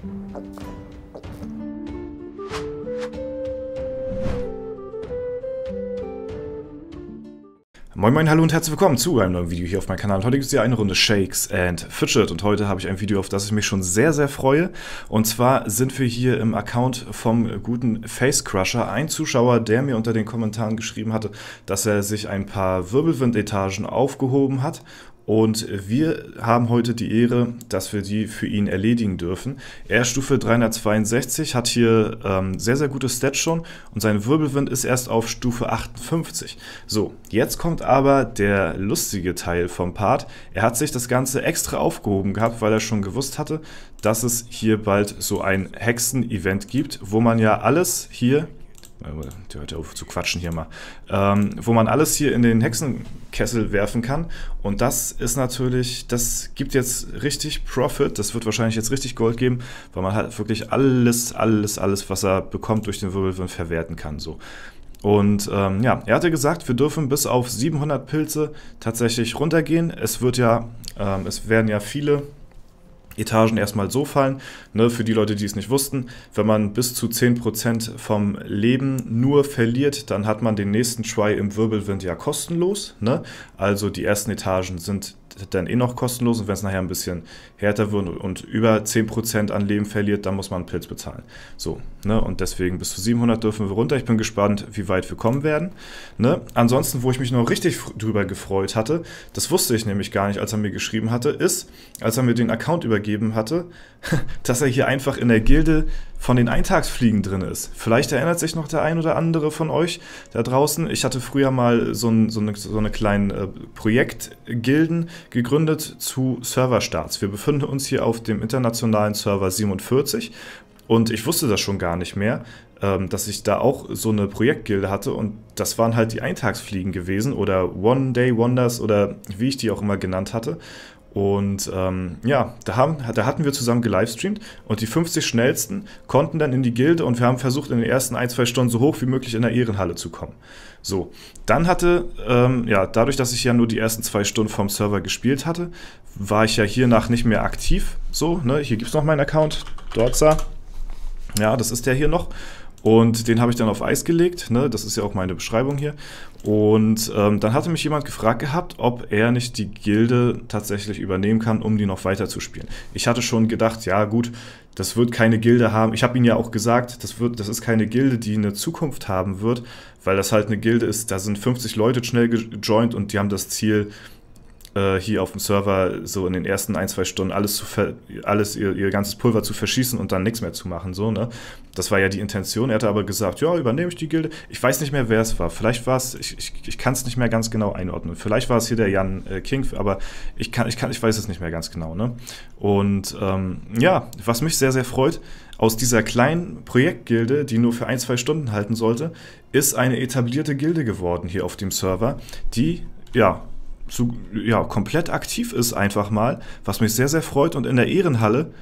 Moin moin, hallo und herzlich willkommen zu einem neuen Video hier auf meinem Kanal. Heute gibt es ja eine Runde Shakes and Fidget und heute habe ich ein Video, auf das ich mich schon sehr, sehr freue. Und zwar sind wir hier im Account vom guten Face Crusher. Ein Zuschauer, der mir unter den Kommentaren geschrieben hatte, dass er sich ein paar Wirbelwind-Etagen aufgehoben hat. Und wir haben heute die Ehre, dass wir die für ihn erledigen dürfen. Er ist Stufe 362, hat hier sehr, sehr gute Stats schon und sein Wirbelwind ist erst auf Stufe 58. So, jetzt kommt aber der lustige Teil vom Part. Er hat sich das Ganze extra aufgehoben gehabt, weil er schon gewusst hatte, dass es hier bald so ein Hexen-Event gibt, wo man ja alles hier... Der hört ja auf zu quatschen hier mal. Wo man alles hier in den Hexenkessel werfen kann. Und das ist natürlich, das gibt jetzt richtig Profit. Das wird wahrscheinlich jetzt richtig Gold geben, weil man halt wirklich alles, was er bekommt durch den Wirbelwind verwerten kann. So. Und ja, er hatte gesagt, wir dürfen bis auf 700 Pilze tatsächlich runtergehen. Es werden ja viele Etagen erstmal so fallen, ne, für die Leute, die es nicht wussten, wenn man bis zu 10% vom Leben nur verliert, dann hat man den nächsten Try im Wirbelwind ja kostenlos, ne? Also die ersten Etagen sind dann eh noch kostenlos und wenn es nachher ein bisschen härter wird und über 10% an Leben verliert, dann muss man einen Pilz bezahlen. So, ne? Und deswegen bis zu 700 dürfen wir runter. Ich bin gespannt, wie weit wir kommen werden. Ne? Ansonsten, wo ich mich noch richtig drüber gefreut hatte, das wusste ich nämlich gar nicht, als er mir geschrieben hatte, ist, als er mir den Account übergeben hatte, dass er hier einfach in der Gilde von den Eintagsfliegen drin ist. Vielleicht erinnert sich noch der ein oder andere von euch da draußen. Ich hatte früher mal so eine kleine Projektgilden gegründet zu Serverstarts. Wir befinden uns hier auf dem internationalen Server 47 und ich wusste das schon gar nicht mehr, dass ich da auch so eine Projektgilde hatte und das waren halt die Eintagsfliegen gewesen oder One-Day-Wonders oder wie ich die auch immer genannt hatte. Und ja, da hatten wir zusammen gelivestreamt und die 50 schnellsten konnten dann in die Gilde und wir haben versucht, in den ersten 1-2 Stunden so hoch wie möglich in der Ehrenhalle zu kommen. So, dann ja, dadurch, dass ich ja nur die ersten 2 Stunden vom Server gespielt hatte, war ich ja hiernach nicht mehr aktiv. So, ne, hier gibt es noch meinen Account, dort ja, das ist der hier noch. Und den habe ich dann auf Eis gelegt, ne? Das ist ja auch meine Beschreibung hier. Und dann hatte mich jemand gefragt gehabt, ob er nicht die Gilde tatsächlich übernehmen kann, um die noch weiter zu spielen. Ich hatte schon gedacht, ja gut, das wird keine Gilde haben. Ich habe ihm ja auch gesagt, das ist keine Gilde, die eine Zukunft haben wird, weil das halt eine Gilde ist, da sind 50 Leute schnell gejoint und die haben das Ziel, hier auf dem Server so in den ersten 1-2 Stunden ihr ganzes Pulver zu verschießen und dann nichts mehr zu machen. So, ne? Das war ja die Intention. Er hatte aber gesagt, ja, übernehme ich die Gilde. Ich weiß nicht mehr, wer es war. Vielleicht war es, ich kann es nicht mehr ganz genau einordnen. Vielleicht war es hier der Jan King, aber ich weiß es nicht mehr ganz genau. Ne? Und ja, was mich sehr, sehr freut, aus dieser kleinen Projektgilde, die nur für 1-2 Stunden halten sollte, ist eine etablierte Gilde geworden hier auf dem Server, die, ja, komplett aktiv ist einfach mal, was mich sehr, sehr freut und in der Ehrenhalle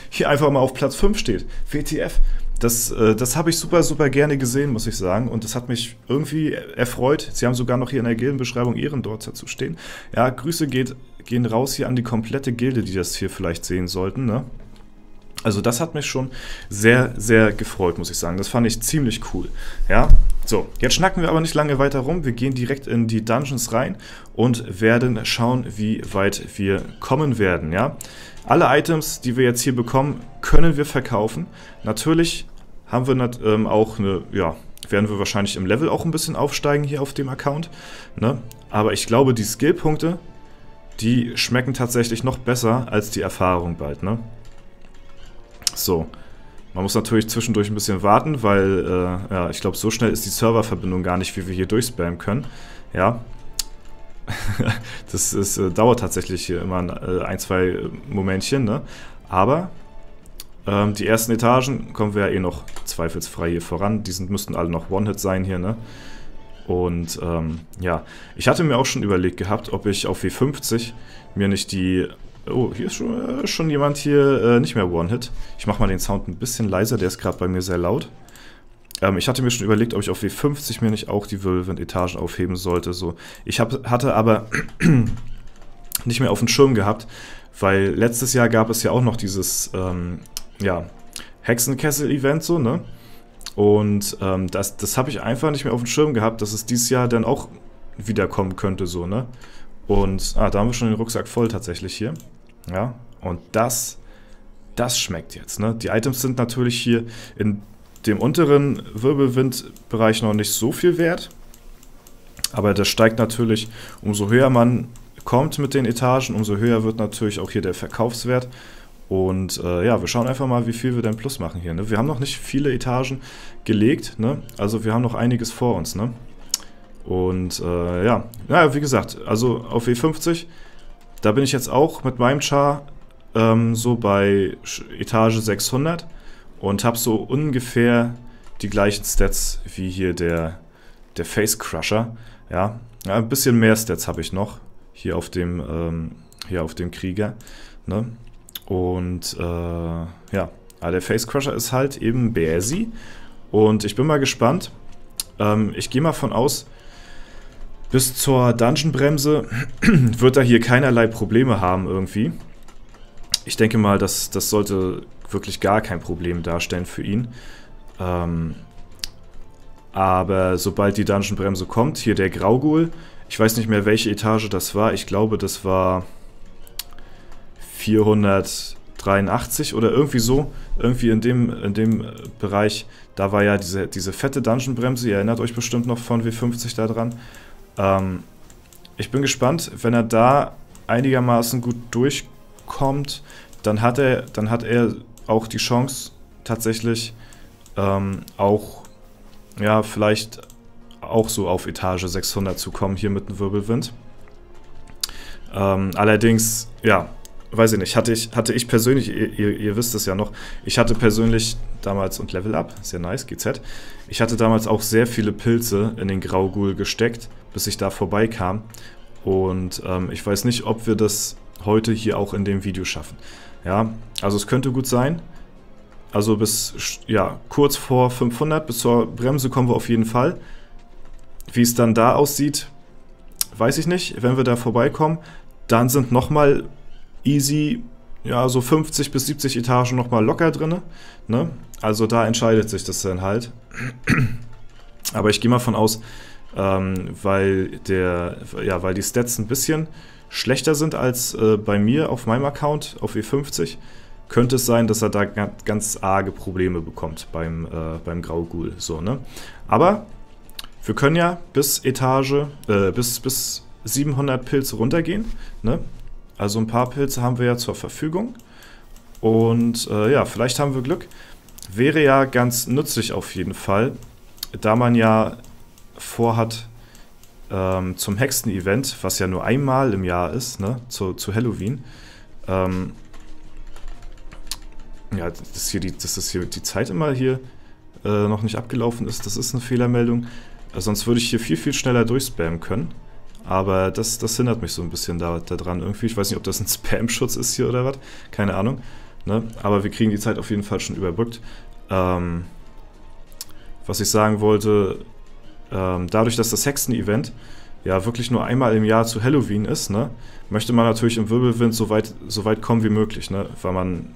hier einfach mal auf Platz 5 steht. WTF. Das habe ich super, super gerne gesehen, muss ich sagen. Und das hat mich irgendwie erfreut. Sie haben sogar noch hier in der Gildenbeschreibung Ehrendorf dazu stehen. Ja, Grüße gehen raus hier an die komplette Gilde, die das hier vielleicht sehen sollten, ne? Also das hat mich schon sehr, sehr gefreut, muss ich sagen. Das fand ich ziemlich cool. Ja, so, jetzt schnacken wir aber nicht lange weiter rum. Wir gehen direkt in die Dungeons rein und werden schauen, wie weit wir kommen werden. Ja, alle Items, die wir jetzt hier bekommen, können wir verkaufen. Natürlich haben wir auch eine, ja, werden wir wahrscheinlich im Level auch ein bisschen aufsteigen hier auf dem Account. Ne? Aber ich glaube, die Skillpunkte, die schmecken tatsächlich noch besser als die Erfahrung bald, ne? So, man muss natürlich zwischendurch ein bisschen warten, weil, ja, ich glaube, so schnell ist die Serververbindung gar nicht, wie wir hier durchspammen können. Ja, das dauert tatsächlich hier immer 1-2 Momentchen, ne? Aber die ersten Etagen kommen wir ja eh noch zweifelsfrei hier voran. Die müssten alle noch One-Hit sein hier, ne? Und ja, ich hatte mir auch schon überlegt gehabt, ob ich auf W50 mir nicht die... Oh, hier ist schon jemand hier nicht mehr One-Hit. Ich mache mal den Sound ein bisschen leiser, der ist gerade bei mir sehr laut. Ich hatte mir schon überlegt, ob ich auf W50 mir nicht auch die Wirbelwind-Etagen aufheben sollte. So. Ich hatte aber nicht mehr auf dem Schirm gehabt, weil letztes Jahr gab es ja auch noch dieses ja, Hexenkessel-Event so, ne? Und das habe ich einfach nicht mehr auf dem Schirm gehabt, dass es dieses Jahr dann auch wiederkommen könnte, so, ne? Und, da haben wir schon den Rucksack voll tatsächlich hier. Ja, und das schmeckt jetzt, ne? Die Items sind natürlich hier in dem unteren Wirbelwindbereich noch nicht so viel wert. Aber das steigt natürlich, umso höher man kommt mit den Etagen, umso höher wird natürlich auch hier der Verkaufswert. Und ja, wir schauen einfach mal, wie viel wir denn plus machen hier. Ne? Wir haben noch nicht viele Etagen gelegt, ne? Also wir haben noch einiges vor uns. Ne? Und ja, naja, wie gesagt, also auf E50, da bin ich jetzt auch mit meinem Char so bei Etage 600 und habe so ungefähr die gleichen Stats wie hier der Face Crusher. Ja, ein bisschen mehr Stats habe ich noch hier auf dem Krieger. Ne? Und ja, aber der Face Crusher ist halt eben BSI. Und ich bin mal gespannt. Ich gehe mal von aus, bis zur Dungeon-Bremse wird er hier keinerlei Probleme haben irgendwie. Ich denke mal, das sollte wirklich gar kein Problem darstellen für ihn. Aber sobald die Dungeon-Bremse kommt, hier der Graughoul, ich weiß nicht mehr, welche Etage das war. Ich glaube, das war 483 oder irgendwie so. Irgendwie in dem Bereich, da war ja diese fette Dungeon-Bremse. Ihr erinnert euch bestimmt noch von W50 da dran. Ich bin gespannt, wenn er da einigermaßen gut durchkommt, dann hat er auch die Chance, tatsächlich auch, ja, vielleicht auch so auf Etage 600 zu kommen, hier mit dem Wirbelwind. Allerdings, ja, weiß ich nicht, hatte ich persönlich, ihr wisst es ja noch, ich hatte persönlich damals, und Level Up, sehr nice, GZ, ich hatte damals auch sehr viele Pilze in den Graughoul gesteckt, bis ich da vorbeikam. Und ich weiß nicht, ob wir das heute hier auch in dem Video schaffen. Ja, also es könnte gut sein. Also bis, ja, kurz vor 500, bis zur Bremse kommen wir auf jeden Fall. Wie es dann da aussieht, weiß ich nicht. Wenn wir da vorbeikommen, dann sind nochmal easy, ja, so 50 bis 70 Etagen nochmal locker drin. Ne? Also da entscheidet sich das dann halt. Aber ich gehe mal von aus, weil die Stats ein bisschen schlechter sind als bei mir auf meinem Account auf E50, könnte es sein, dass er da ganz arge Probleme bekommt beim Graughoul. So, ne? Aber wir können ja bis 700 Pilze runtergehen. Ne? Also ein paar Pilze haben wir ja zur Verfügung. Und ja, vielleicht haben wir Glück. Wäre ja ganz nützlich auf jeden Fall, da man ja vorhat, zum Hexen-Event, was ja nur einmal im Jahr ist, ne, zu Halloween. Ja, dass hier die Zeit immer hier noch nicht abgelaufen ist, das ist eine Fehlermeldung. Sonst würde ich hier viel, viel schneller durchspammen können. Aber das hindert mich so ein bisschen daran irgendwie. Ich weiß nicht, ob das ein Spam-Schutz ist hier oder was. Keine Ahnung. Ne? Aber wir kriegen die Zeit auf jeden Fall schon überbrückt. Was ich sagen wollte, dadurch, dass das Hexen-Event ja wirklich nur einmal im Jahr zu Halloween ist, ne, möchte man natürlich im Wirbelwind so weit kommen wie möglich, ne, weil man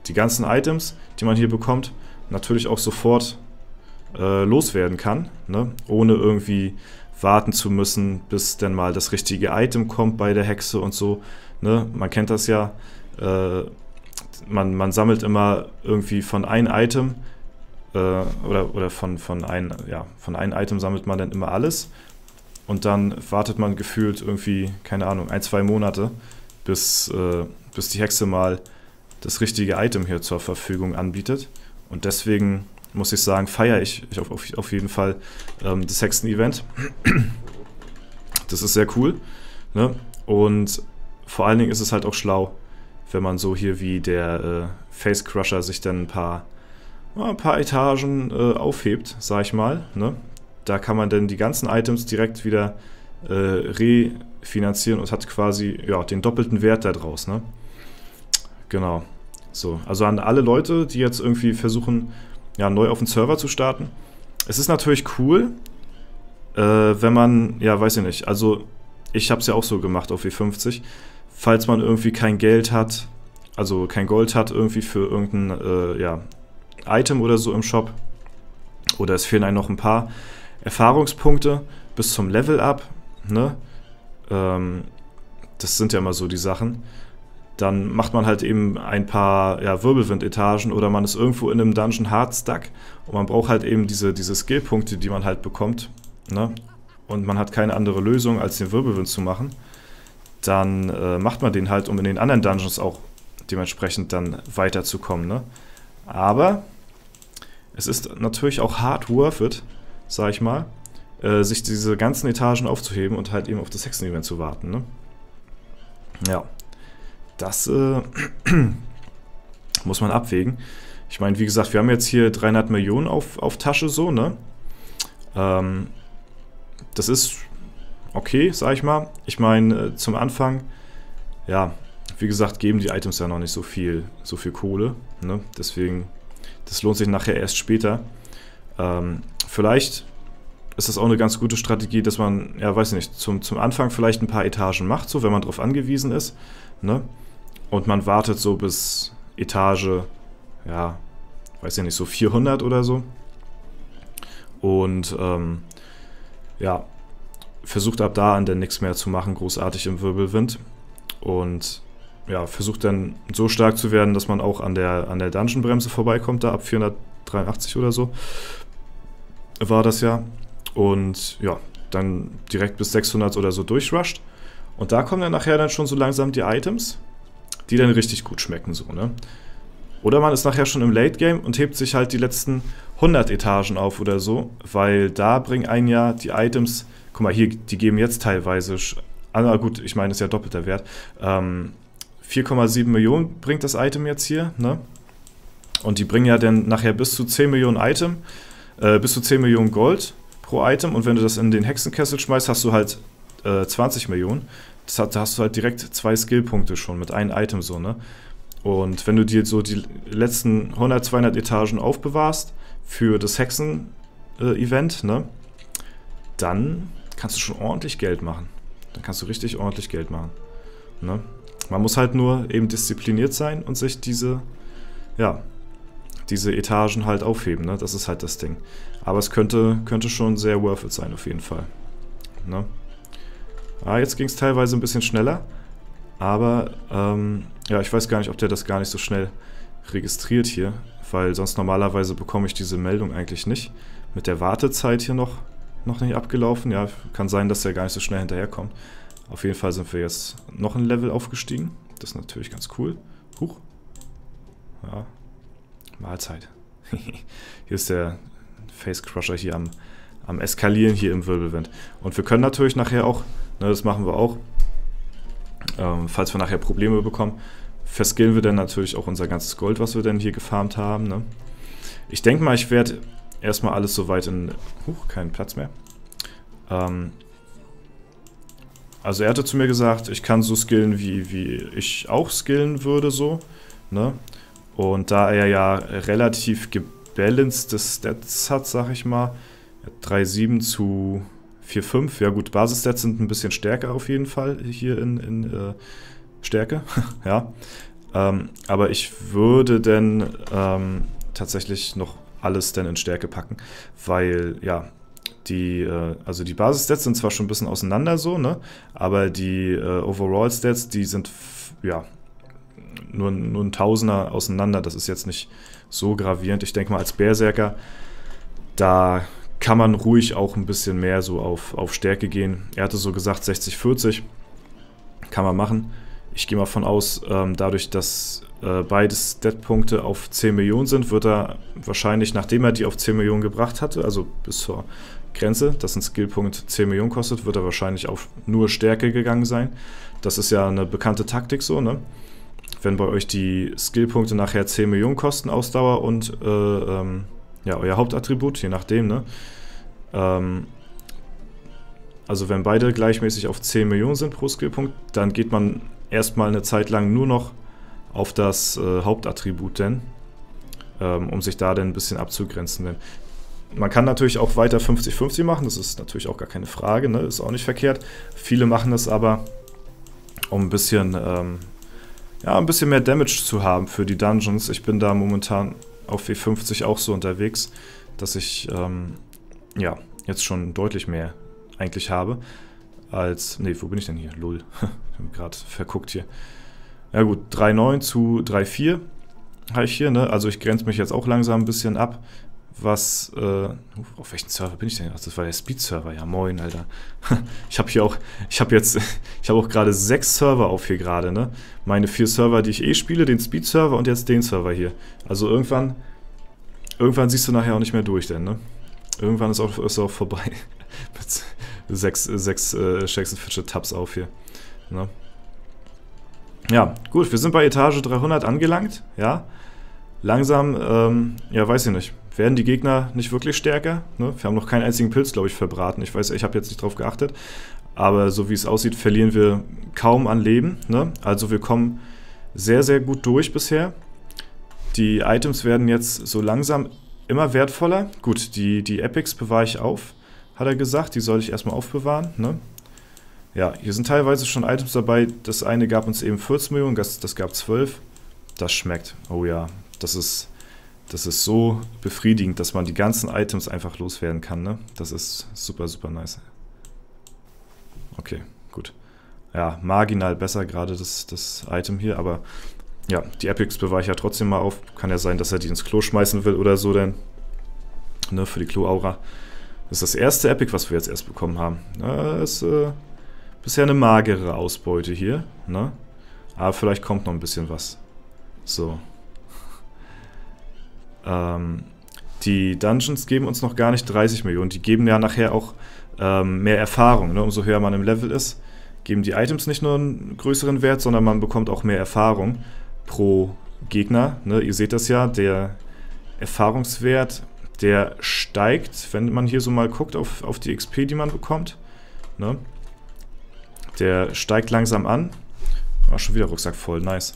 die ganzen Items, die man hier bekommt, natürlich auch sofort loswerden kann, ne, ohne irgendwie warten zu müssen, bis dann mal das richtige Item kommt bei der Hexe und so. Ne. Man kennt das ja, man sammelt immer irgendwie von einem Item, oder von einem Item sammelt man dann immer alles und dann wartet man gefühlt irgendwie, keine Ahnung, 1-2 Monate, bis die Hexe mal das richtige Item hier zur Verfügung anbietet. Und deswegen muss ich sagen, feiere ich auf jeden Fall das Hexen-Event. Das ist sehr cool. Ne? Und vor allen Dingen ist es halt auch schlau, wenn man so hier wie der Face Crusher sich dann ein paar Etagen aufhebt, sag ich mal. Ne? Da kann man dann die ganzen Items direkt wieder refinanzieren und hat quasi, ja, den doppelten Wert da draus. Ne? Genau. So, also an alle Leute, die jetzt irgendwie versuchen, ja, neu auf den Server zu starten. Es ist natürlich cool, wenn man, ja, weiß ich nicht, also ich habe es ja auch so gemacht auf W50, falls man irgendwie kein Geld hat, also kein Gold hat irgendwie für irgendein ja, Item oder so im Shop. Oder es fehlen einem noch ein paar Erfahrungspunkte bis zum Level-Up, ne? Das sind ja immer so die Sachen. Dann macht man halt eben ein paar ja, Wirbelwind-Etagen oder man ist irgendwo in einem Dungeon hard stuck und man braucht halt eben diese Skill-Punkte, die man halt bekommt, ne? Und man hat keine andere Lösung, als den Wirbelwind zu machen. Dann macht man den halt, um in den anderen Dungeons auch dementsprechend dann weiterzukommen, ne? Aber es ist natürlich auch hard worth it, sag ich mal, sich diese ganzen Etagen aufzuheben und halt eben auf das Hexen-Event zu warten, ne? Ja, das muss man abwägen. Ich meine, wie gesagt, wir haben jetzt hier 300 Millionen auf Tasche so, ne? Das ist okay, sag ich mal. Ich meine, zum Anfang, ja, wie gesagt, geben die Items ja noch nicht so viel Kohle, ne? Deswegen, das lohnt sich nachher erst später. Vielleicht ist das auch eine ganz gute Strategie, dass man, ja, weiß nicht, zum Anfang vielleicht ein paar Etagen macht, so, wenn man darauf angewiesen ist, ne? Und man wartet so bis Etage, ja, weiß ich nicht, so 400 oder so. Und, ja, versucht ab da an dann nichts mehr zu machen, großartig im Wirbelwind. Und, ja, versucht dann so stark zu werden, dass man auch an der Dungeon-Bremse vorbeikommt, da ab 483 oder so. War das ja. Und, ja, dann direkt bis 600 oder so durchrusht. Und da kommen dann nachher dann schon so langsam die Items, die dann richtig gut schmecken, so, ne? Oder man ist nachher schon im Late Game und hebt sich halt die letzten 100 Etagen auf oder so, weil da bringen einen ja die Items, guck mal hier, die geben jetzt teilweise, gut, ich meine, das ist ja doppelter Wert, 4,7 Millionen bringt das Item jetzt hier, ne? Und die bringen ja dann nachher bis zu 10 Millionen bis zu 10 Millionen Gold pro Item und wenn du das in den Hexenkessel schmeißt, hast du halt 20 Millionen. Da hast du halt direkt 2 Skillpunkte schon mit einem Item so, ne? Und wenn du dir so die letzten 100, 200 Etagen aufbewahrst für das Hexen-Event, ne? Dann kannst du schon ordentlich Geld machen. Dann kannst du richtig ordentlich Geld machen, ne? Man muss halt nur eben diszipliniert sein und sich diese Etagen halt aufheben, ne? Das ist halt das Ding. Aber es könnte schon sehr worth it sein, auf jeden Fall, ne? Jetzt ging es teilweise ein bisschen schneller, aber ja, ich weiß gar nicht, ob der das gar nicht so schnell registriert hier, weil sonst normalerweise bekomme ich diese Meldung eigentlich nicht. Mit der Wartezeit hier noch nicht abgelaufen. Ja, kann sein, dass der gar nicht so schnell hinterherkommt. Auf jeden Fall sind wir jetzt noch ein Level aufgestiegen. Das ist natürlich ganz cool. Huch. Ja, Mahlzeit. Hier ist der Face Crusher hier am Eskalieren hier im Wirbelwind. Und wir können natürlich nachher auch, ne, das machen wir auch, falls wir nachher Probleme bekommen, verskillen wir dann natürlich auch unser ganzes Gold, was wir dann hier gefarmt haben, ne? Ich denke mal, ich werde erstmal alles soweit in... keinen Platz mehr. Also er hatte zu mir gesagt, ich kann so skillen, wie ich auch skillen würde, so, ne? Und da er ja relativ gebalanced Stats hat, sag ich mal, 3,7 zu 4,5, ja gut, Basisstats sind ein bisschen stärker auf jeden Fall hier in Stärke, ja. Aber ich würde dann tatsächlich noch alles dann in Stärke packen, weil, ja, also die Basisstats sind zwar schon ein bisschen auseinander so, ne, aber die Overall-Stats, die sind, ja, nur ein Tausender auseinander, das ist jetzt nicht so gravierend. Ich denke mal, als Berserker, da kann man ruhig auch ein bisschen mehr so auf Stärke gehen. Er hatte so gesagt 60-40, kann man machen. Ich gehe mal von aus, dadurch, dass beide Stat-Punkte auf 10 Millionen sind, wird er wahrscheinlich, nachdem er die auf 10 Millionen gebracht hatte, also bis zur Grenze, dass ein Skillpunkt 10 Millionen kostet, wird er wahrscheinlich auf nur Stärke gegangen sein. Das ist ja eine bekannte Taktik so, ne? Wenn bei euch die Skillpunkte nachher 10 Millionen kosten, Ausdauer und ja, euer Hauptattribut, je nachdem, ne? Also wenn beide gleichmäßig auf 10 Millionen sind pro Skillpunkt, dann geht man erstmal eine Zeit lang nur noch auf das Hauptattribut denn, um sich da dann ein bisschen abzugrenzen. Denn man kann natürlich auch weiter 50-50 machen, das ist natürlich auch gar keine Frage, ne? Ist auch nicht verkehrt. Viele machen das aber, um ein bisschen ja, ein bisschen mehr Damage zu haben für die Dungeons. Ich bin da momentan auf W50 auch so unterwegs, dass ich, ja, jetzt schon deutlich mehr eigentlich habe als... Ne, wo bin ich denn hier? Lol. Ich bin gerade verguckt hier. Ja gut, 3,9 zu 3,4 habe ich hier, ne? Also ich grenze mich jetzt auch langsam ein bisschen ab. Was, auf welchen Server bin ich denn? Ach, das war der Speed-Server. Ja, moin, Alter. Ich habe auch gerade 6 Server auf hier gerade, ne? Meine 4 Server, die ich eh spiele, den Speed-Server und jetzt den Server hier. Also irgendwann siehst du nachher auch nicht mehr durch, denn, ne? Irgendwann ist auch vorbei. Mit 6 Shakes and Fidget Tabs auf hier, ne? Ja, gut, wir sind bei Etage 300 angelangt, ja. Langsam, ja, weiß ich nicht. Werden die Gegner nicht wirklich stärker? Ne? Wir haben noch keinen einzigen Pilz, glaube ich, verbraten. Ich weiß, ich habe jetzt nicht drauf geachtet. Aber so wie es aussieht, verlieren wir kaum an Leben. Ne? Also wir kommen sehr, sehr gut durch bisher. Die Items werden jetzt so langsam immer wertvoller. Gut, die Epics bewahre ich auf, hat er gesagt. Die soll ich erstmal aufbewahren. Ne? Ja, hier sind teilweise schon Items dabei. Das eine gab uns eben 14 Millionen, das gab 12. Das schmeckt. Oh ja, das ist so befriedigend, dass man die ganzen Items einfach loswerden kann, ne? Das ist super, super nice. Okay, gut. Ja, marginal besser gerade das Item hier, aber ja, die Epics bewahre ich ja trotzdem mal auf. Kann ja sein, dass er die ins Klo schmeißen will oder so, denn, ne, für die Klo-Aura. Das ist das erste Epic, was wir jetzt erst bekommen haben. Das ist bisher eine magere Ausbeute hier, ne? Aber vielleicht kommt noch ein bisschen was. So. Die Dungeons geben uns noch gar nicht 30 Millionen. Die geben ja nachher auch mehr Erfahrung. Ne? Umso höher man im Level ist, geben die Items nicht nur einen größeren Wert, sondern man bekommt auch mehr Erfahrung pro Gegner. Ne? Ihr seht das ja, der Erfahrungswert, der steigt, wenn man hier so mal guckt auf die XP, die man bekommt. Ne? Der steigt langsam an. War schon wieder Rucksack voll, nice.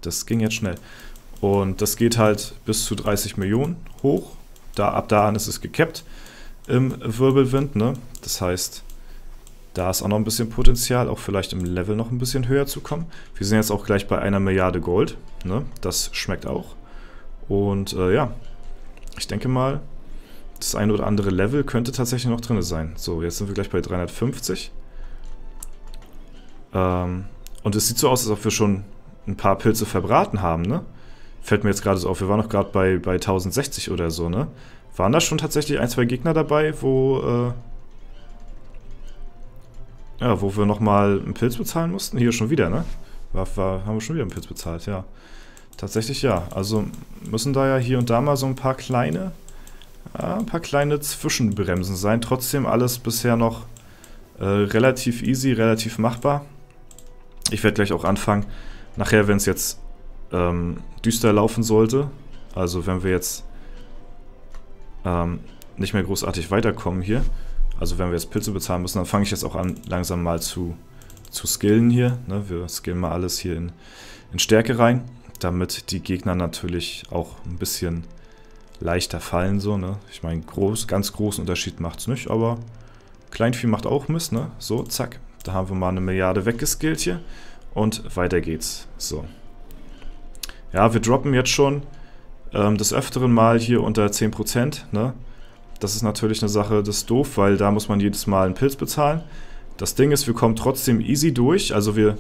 Das ging jetzt schnell. Und das geht halt bis zu 30 Millionen hoch. Ab da an ist es gekappt im Wirbelwind, ne? Das heißt, da ist auch noch ein bisschen Potenzial, auch vielleicht im Level noch ein bisschen höher zu kommen. Wir sind jetzt auch gleich bei 1 Milliarde Gold, ne? Das schmeckt auch. Und ja, ich denke mal, das eine oder andere Level könnte tatsächlich noch drin sein. So, jetzt sind wir gleich bei 350. Und es sieht so aus, als ob wir schon ein paar Pilze verbraten haben, ne? Fällt mir jetzt gerade so auf, wir waren noch gerade bei 1060 oder so, ne? Waren da schon tatsächlich 1, 2 Gegner dabei, wo wir nochmal einen Pilz bezahlen mussten? Hier schon wieder, ne? Haben wir schon wieder einen Pilz bezahlt, ja. Tatsächlich ja. Also müssen da ja hier und da mal so ein paar kleine Zwischenbremsen sein. Trotzdem alles bisher noch relativ easy, relativ machbar. Ich werde gleich auch anfangen. Nachher, wenn es jetzt düster laufen sollte, also wenn wir jetzt nicht mehr großartig weiterkommen hier, also wenn wir jetzt Pilze bezahlen müssen, dann fange ich jetzt auch an, langsam mal zu skillen hier. Ne? Wir skillen mal alles hier in Stärke rein, damit die Gegner natürlich auch ein bisschen leichter fallen. So, ne? Ich meine, ganz großen Unterschied macht es nicht, aber Kleinvieh macht auch Mist. Ne? So, zack, da haben wir mal 1 Milliarde weggeskillt hier und weiter geht's. So. Ja, wir droppen jetzt schon des Öfteren mal hier unter 10%. Ne? Das ist natürlich eine Sache, das ist doof, weil da muss man jedes Mal einen Pilz bezahlen. Das Ding ist, wir kommen trotzdem easy durch. Also wir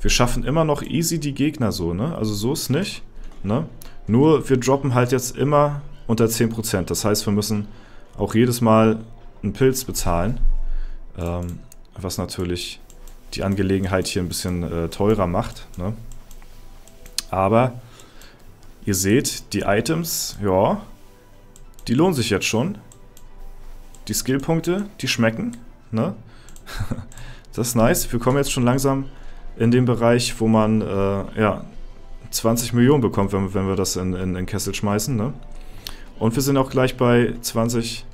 schaffen immer noch easy die Gegner so. Ne? Also so ist nicht. Ne? Nur wir droppen halt jetzt immer unter 10%. Das heißt, wir müssen auch jedes Mal einen Pilz bezahlen. Was natürlich die Angelegenheit hier ein bisschen teurer macht. Ne? Aber ihr seht, die Items, ja, die lohnen sich jetzt schon. Die Skillpunkte, die schmecken, ne? Das ist nice. Wir kommen jetzt schon langsam in den Bereich, wo man, ja, 20 Millionen bekommt, wenn wir das in Kessel schmeißen, ne? Und wir sind auch gleich bei 20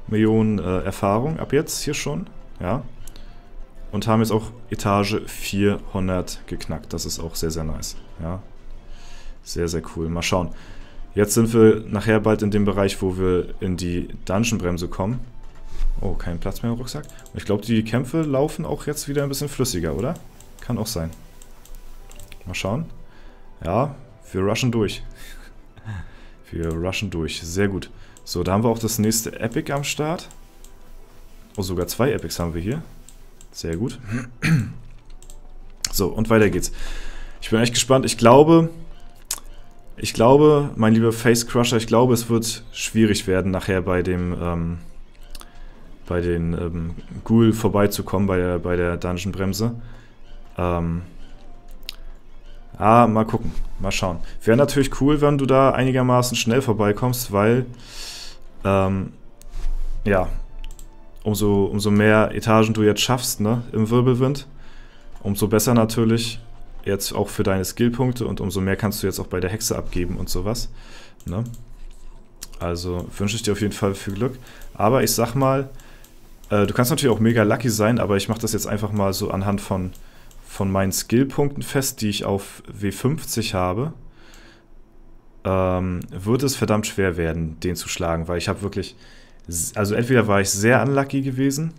Millionen Erfahrung ab jetzt hier schon, ja. Und haben jetzt auch Etage 400 geknackt. Das ist auch sehr, sehr nice, ja. Sehr, sehr cool. Mal schauen. Jetzt sind wir nachher bald in dem Bereich, wo wir in die Dungeon-Bremse kommen. Oh, kein Platz mehr im Rucksack. Ich glaube, die Kämpfe laufen auch jetzt wieder ein bisschen flüssiger, oder? Kann auch sein. Mal schauen. Ja, wir rushen durch. Wir rushen durch. Sehr gut. So, da haben wir auch das nächste Epic am Start. Oh, sogar 2 Epics haben wir hier. Sehr gut. So, und weiter geht's. Ich bin echt gespannt. Ich glaube, mein lieber Face Crusher, ich glaube, es wird schwierig werden, nachher bei den Ghoul vorbeizukommen, bei der Dungeon-Bremse. Mal gucken. Mal schauen. Wäre natürlich cool, wenn du da einigermaßen schnell vorbeikommst, weil, ja, umso mehr Etagen du jetzt schaffst, ne, im Wirbelwind, umso besser natürlich jetzt auch für deine Skillpunkte und umso mehr kannst du jetzt auch bei der Hexe abgeben und sowas, ne? Also wünsche ich dir auf jeden Fall viel Glück. Aber ich sag mal, du kannst natürlich auch mega lucky sein, aber ich mache das jetzt einfach mal so anhand von meinen Skillpunkten fest, die ich auf W50 habe. Wird es verdammt schwer werden, den zu schlagen, weil ich habe wirklich, also entweder war ich sehr unlucky gewesen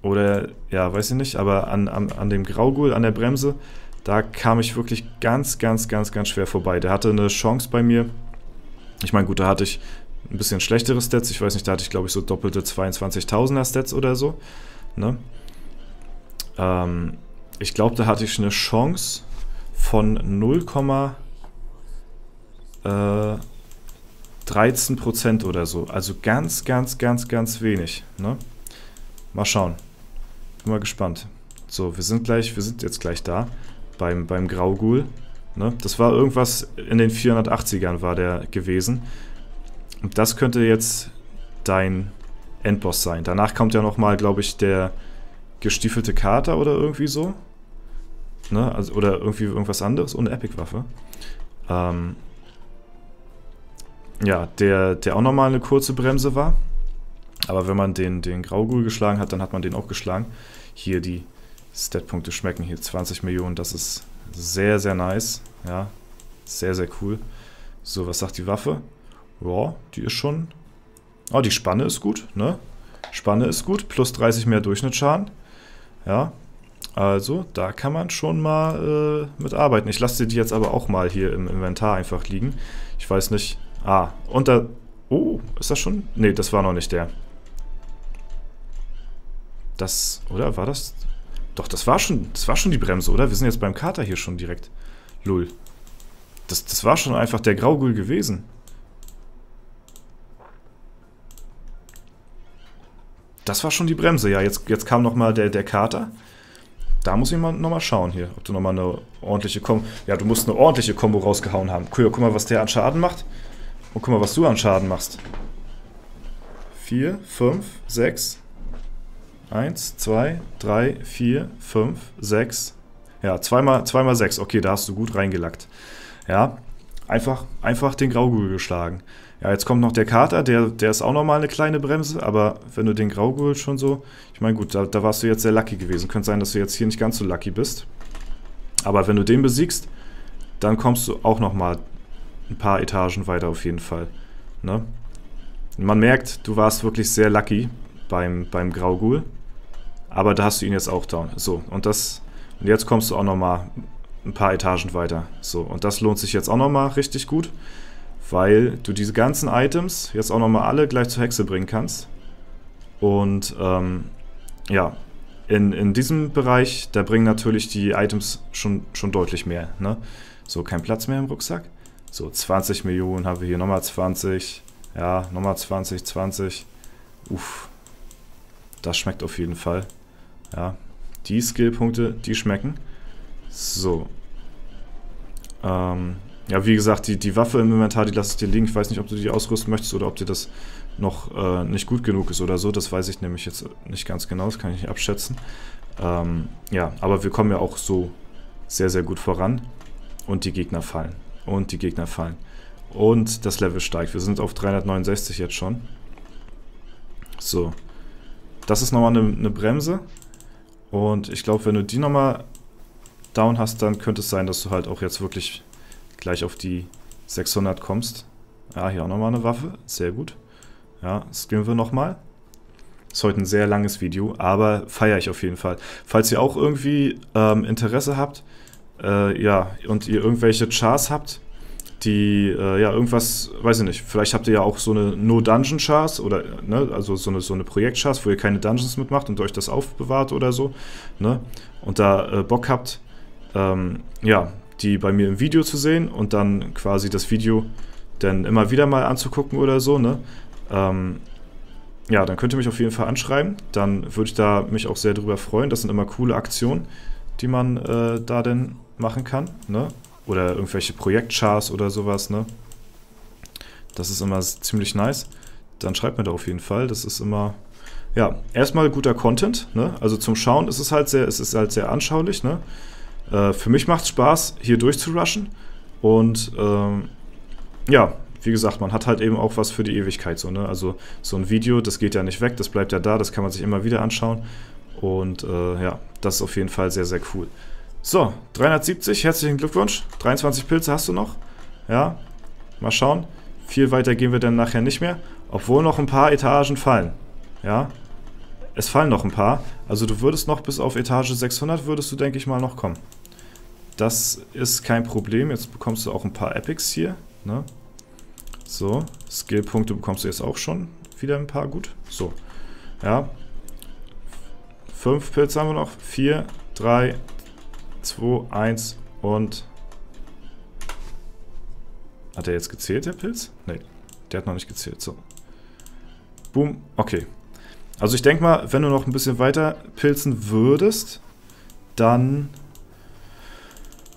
oder, ja, weiß ich nicht, aber an dem Graughoul, an der Bremse, da kam ich wirklich ganz schwer vorbei. Der hatte eine Chance bei mir. Ich meine, gut, da hatte ich ein bisschen schlechtere Stats. Ich weiß nicht, da hatte ich, glaube ich, so doppelte 22.000er Stats oder so. Ne? Ich glaube, da hatte ich eine Chance von 0,13% oder so. Also ganz wenig. Ne? Mal schauen. Bin mal gespannt. So, wir sind jetzt gleich da. Beim Graughoul. Ne? Das war irgendwas in den 480ern war der gewesen. Und das könnte jetzt dein Endboss sein. Danach kommt ja nochmal, glaube ich, der gestiefelte Kater oder irgendwie so. Ne? Also, oder irgendwie irgendwas anderes und eine Epic-Waffe. Ja, der auch nochmal eine kurze Bremse war. Aber wenn man den Graughoul geschlagen hat, dann hat man den auch geschlagen. Hier die Stat-Punkte schmecken. Hier 20 Millionen, das ist sehr nice. Ja, sehr cool. So, was sagt die Waffe? Ja, die ist schon... Oh, die Spanne ist gut, ne? Spanne ist gut, plus 30 mehr Durchschnittsschaden. Ja, also da kann man schon mal mit arbeiten. Ich lasse die jetzt aber auch mal hier im Inventar einfach liegen. Ich weiß nicht... und da... Oh, ist das schon? Ne, das war noch nicht der. Das... Oder? War das... Doch, das war schon die Bremse, oder? Wir sind jetzt beim Kater hier schon direkt. Lul. Das war schon einfach der Graughoul gewesen. Das war schon die Bremse, ja. Jetzt kam nochmal der Kater. Da muss ich nochmal schauen hier, ob du nochmal eine ordentliche Kombo... Ja, du musst eine ordentliche Kombo rausgehauen haben. Cool, guck mal, was der an Schaden macht. Und guck mal, was du an Schaden machst. 4, 5, 6... 1, 2, 3, 4, 5, 6. Ja, zweimal 6. Okay, da hast du gut reingelackt. Ja, einfach den Graughoul geschlagen. Ja, jetzt kommt noch der Kater, der ist auch nochmal eine kleine Bremse, aber wenn du den Graughoul schon so... Ich meine, gut, da warst du jetzt sehr lucky gewesen. Könnte sein, dass du jetzt hier nicht ganz so lucky bist. Aber wenn du den besiegst, dann kommst du auch nochmal ein paar Etagen weiter auf jeden Fall. Ne? Man merkt, du warst wirklich sehr lucky beim Graughoul. Aber da hast du ihn jetzt auch down. So, und jetzt kommst du auch nochmal ein paar Etagen weiter. So, und das lohnt sich jetzt auch nochmal richtig gut, weil du diese ganzen Items jetzt auch nochmal alle gleich zur Hexe bringen kannst. Und, ja, in diesem Bereich, da bringen natürlich die Items schon deutlich mehr, ne? So, kein Platz mehr im Rucksack. So, 20 Millionen haben wir hier, nochmal 20. Ja, nochmal 20, 20. Uff. Das schmeckt auf jeden Fall. Ja, die Skillpunkte, die schmecken. So. Ja, wie gesagt, die Waffe im Inventar, die lasse ich dir liegen. Ich weiß nicht, ob du die ausrüsten möchtest oder ob dir das noch nicht gut genug ist oder so. Das weiß ich nämlich jetzt nicht ganz genau. Das kann ich nicht abschätzen. Ja, aber wir kommen ja auch so sehr gut voran. Und die Gegner fallen. Und die Gegner fallen. Und das Level steigt. Wir sind auf 369 jetzt schon. So. Das ist nochmal eine Bremse. Und ich glaube, wenn du die nochmal down hast, dann könnte es sein, dass du halt auch jetzt wirklich gleich auf die 600 kommst. Ja, hier auch nochmal eine Waffe. Sehr gut. Ja, skillen wir nochmal. Ist heute ein sehr langes Video, aber feiere ich auf jeden Fall. Falls ihr auch irgendwie Interesse habt, ja, und ihr irgendwelche Chars habt, die, ja, irgendwas, weiß ich nicht, vielleicht habt ihr ja auch so eine No-Dungeon-Chars oder, ne, also so eine Projekt-Chars, wo ihr keine Dungeons mitmacht und euch das aufbewahrt oder so, ne, und da Bock habt, ja, die bei mir im Video zu sehen und dann quasi das Video dann immer wieder mal anzugucken oder so, ne, ja, dann könnt ihr mich auf jeden Fall anschreiben, dann würde ich da mich auch sehr drüber freuen, das sind immer coole Aktionen, die man da denn machen kann, ne, oder irgendwelche Projektchars oder sowas, ne? Das ist immer ziemlich nice. Dann schreibt mir da auf jeden Fall. Das ist immer, ja, erstmal guter Content, ne? Also zum Schauen ist es halt sehr anschaulich, ne? Für mich macht es Spaß, hier durchzurushen. Und ja, wie gesagt, man hat halt eben auch was für die Ewigkeit, so, ne? Also so ein Video, das geht ja nicht weg, das bleibt ja da, das kann man sich immer wieder anschauen. Und ja, das ist auf jeden Fall sehr, sehr cool. So, 370, herzlichen Glückwunsch. 23 Pilze hast du noch. Ja, mal schauen. Viel weiter gehen wir dann nachher nicht mehr. Obwohl noch ein paar Etagen fallen. Ja, es fallen noch ein paar. Also du würdest noch bis auf Etage 600, würdest du, denke ich mal, noch kommen. Das ist kein Problem. Jetzt bekommst du auch ein paar Epics hier. Ne? So, Skillpunkte bekommst du jetzt auch schon wieder ein paar. Gut, so. Ja, 5 Pilze haben wir noch. 4, 3, 2, 1 und... Hat der jetzt gezählt, der Pilz? Ne, der hat noch nicht gezählt. So. Boom, okay. Also ich denke mal, wenn du noch ein bisschen weiter pilzen würdest, dann...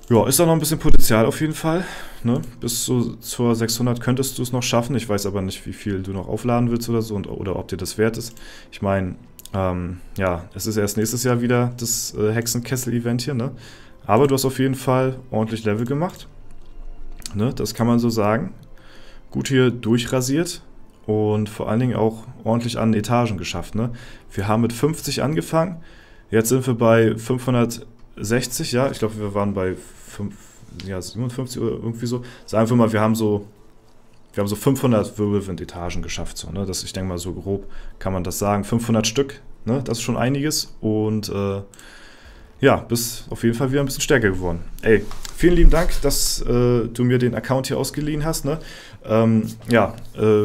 Ja, ist da noch ein bisschen Potenzial auf jeden Fall. Ne? Bis zur 600 könntest du es noch schaffen. Ich weiß aber nicht, wie viel du noch aufladen willst oder so oder ob dir das wert ist. Ich meine... ja, es ist erst nächstes Jahr wieder das Hexenkessel-Event hier, ne? Aber du hast auf jeden Fall ordentlich Level gemacht. Ne? Das kann man so sagen. Gut hier durchrasiert und vor allen Dingen auch ordentlich an Etagen geschafft, ne? Wir haben mit 50 angefangen, jetzt sind wir bei 560, ja, ich glaube, wir waren bei 57 oder irgendwie so. Sagen wir mal, wir haben so 500 Wirbelwind-Etagen geschafft. So, ne? Ich denke mal, so grob kann man das sagen. 500 Stück, ne? Das ist schon einiges. Und ja, bist auf jeden Fall wieder ein bisschen stärker geworden. Ey, vielen lieben Dank, dass du mir den Account hier ausgeliehen hast. Ne? Ja,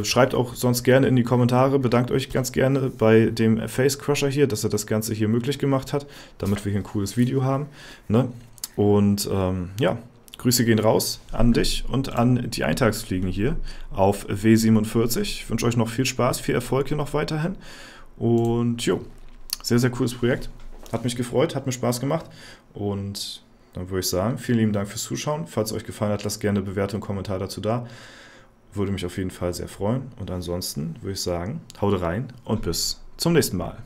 schreibt auch sonst gerne in die Kommentare. Bedankt euch ganz gerne bei dem Face Crusher hier, dass er das Ganze hier möglich gemacht hat, damit wir hier ein cooles Video haben. Ne? Und ja, Grüße gehen raus an dich und an die Eintagsfliegen hier auf W47. Ich wünsche euch noch viel Spaß, viel Erfolg hier noch weiterhin. Und jo, sehr, sehr cooles Projekt. Hat mich gefreut, hat mir Spaß gemacht. Und dann würde ich sagen, vielen lieben Dank fürs Zuschauen. Falls es euch gefallen hat, lasst gerne eine Bewertung und Kommentar dazu da. Würde mich auf jeden Fall sehr freuen. Und ansonsten würde ich sagen, haut rein und bis zum nächsten Mal.